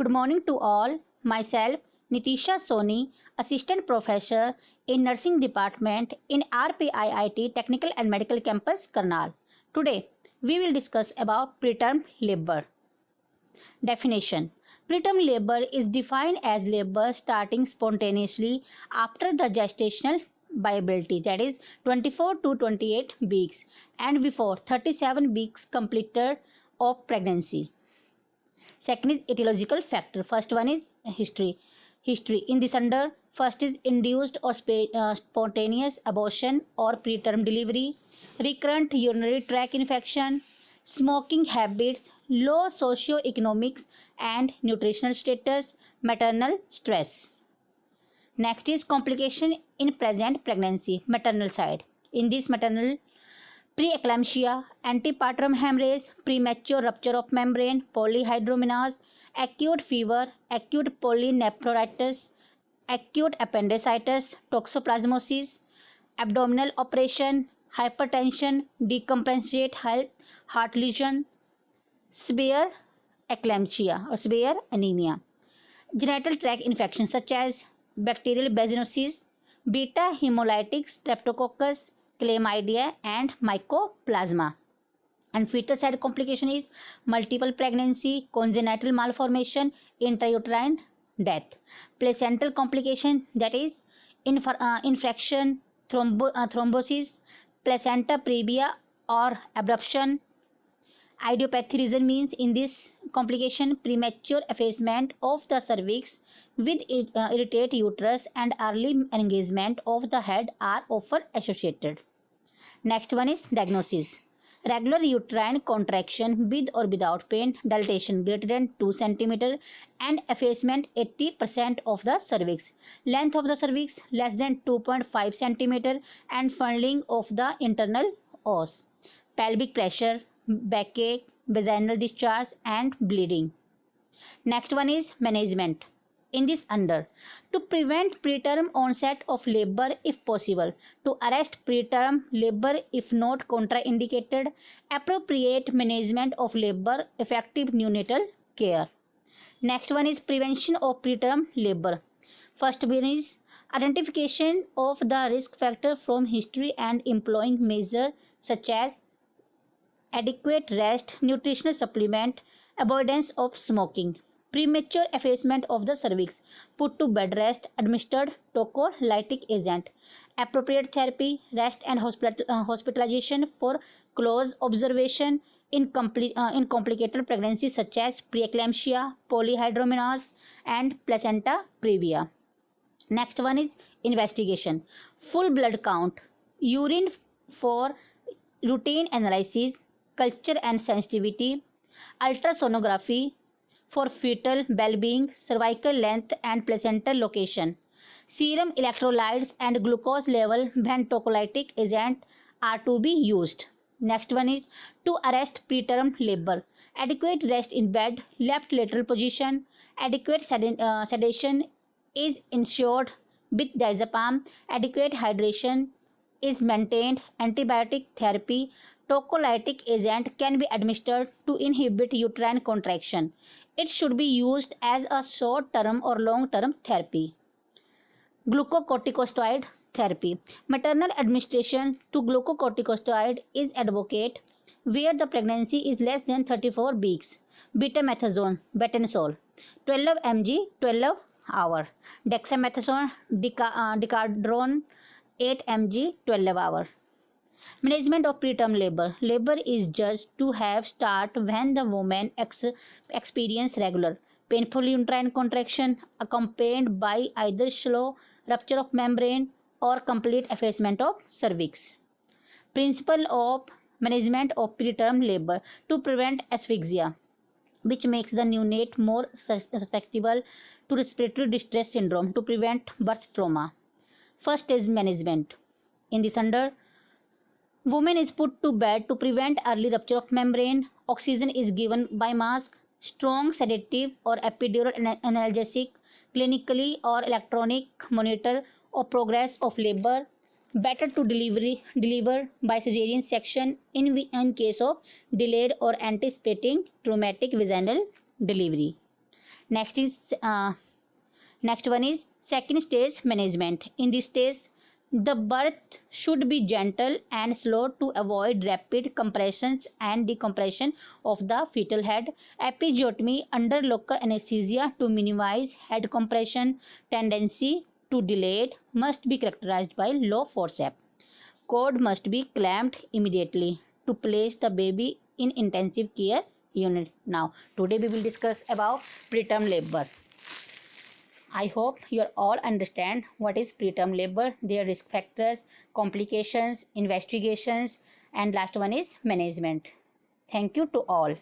Good morning to all. Myself, Nitisha Soni, Assistant Professor in Nursing Department in RPIIT Technical and Medical Campus, Karnal. Today, we will discuss about preterm labor. Definition. Preterm labor is defined as labor starting spontaneously after the gestational viability, that is 24 to 28 weeks, and before 37 weeks completed of pregnancy. Second is etiological factor. First one is history. In this under, first is induced or spontaneous abortion or preterm delivery, recurrent urinary tract infection, smoking habits, low socio-economics and nutritional status, maternal stress. Next is complication in present pregnancy, maternal side. In this maternal, preeclampsia, antepartum hemorrhage, premature rupture of membrane, polyhydramnios, acute fever, acute polynephritis, acute appendicitis, toxoplasmosis, abdominal operation, hypertension, decompensate heart lesion, severe eclampsia or severe anemia, genital tract infections such as bacterial vaginosis, beta hemolytic streptococcus, chlamydia and mycoplasma. And fetal side complication is multiple pregnancy, congenital malformation, intrauterine death. Placental complication, that is infection, thrombosis, placenta previa or abruption. Idiopathic reason means in this complication premature effacement of the cervix with irritate uterus and early engagement of the head are often associated. Next one is diagnosis. Regular uterine contraction with or without pain, dilatation greater than 2 cm and effacement 80% of the cervix. Length of the cervix less than 2.5 cm and funneling of the internal os. Pelvic pressure, backache, vaginal discharge and bleeding. Next one is management. In this under, to prevent preterm onset of labor if possible, to arrest preterm labor if not contraindicated, appropriate management of labor, effective neonatal care. Next one is prevention of preterm labor. First one is identification of the risk factor from history and employing measures such as adequate rest, nutritional supplement, avoidance of smoking. Premature effacement of the cervix, put to bed rest, administered tocolytic agent, appropriate therapy, rest and hospitalization for close observation in complicated pregnancies such as preeclampsia, polyhydramnios and placenta previa. Next one is investigation. Full blood count, urine for routine analysis, culture and sensitivity, ultrasonography for fetal well-being, cervical length and placental location, serum electrolytes and glucose level when tocolytic agent are to be used. Next one is to arrest preterm labor. Adequate rest in bed, left lateral position, adequate sedation is ensured with diazepam, adequate hydration is maintained, antibiotic therapy, tocolytic agent can be administered to inhibit uterine contraction. It should be used as a short-term or long-term therapy. Glucocorticosteroid therapy. Maternal administration to glucocorticosteroid is advocate where the pregnancy is less than 34 weeks. Betamethasone, betamethasone, 12 mg 12 hour. Dexamethasone, decadron, 8 mg 12 hour. Management of preterm labor. Labor is judged to have start when the woman experience regular painful uterine contraction accompanied by either slow rupture of membrane or complete effacement of cervix. Principle of management of preterm labor to prevent asphyxia, which makes the neonate more susceptible to respiratory distress syndrome, to prevent birth trauma. First is management. In this under, woman is put to bed to prevent early rupture of membrane. Oxygen is given by mask. Strong sedative or epidural analgesic, clinically or electronic monitor of progress of labor. Better to deliver by cesarean section in case of delayed or anticipating traumatic vaginal delivery. Next is next one is second stage management. In this stage, the birth should be gentle and slow to avoid rapid compressions and decompression of the fetal head. Episiotomy under local anesthesia to minimize head compression tendency to delayed must be characterized by low forceps. Cord must be clamped immediately to place the baby in intensive care unit. Now, today we will discuss about preterm labor. I hope you all understand what is preterm labor, their risk factors, complications, investigations, and last one is management. Thank you to all.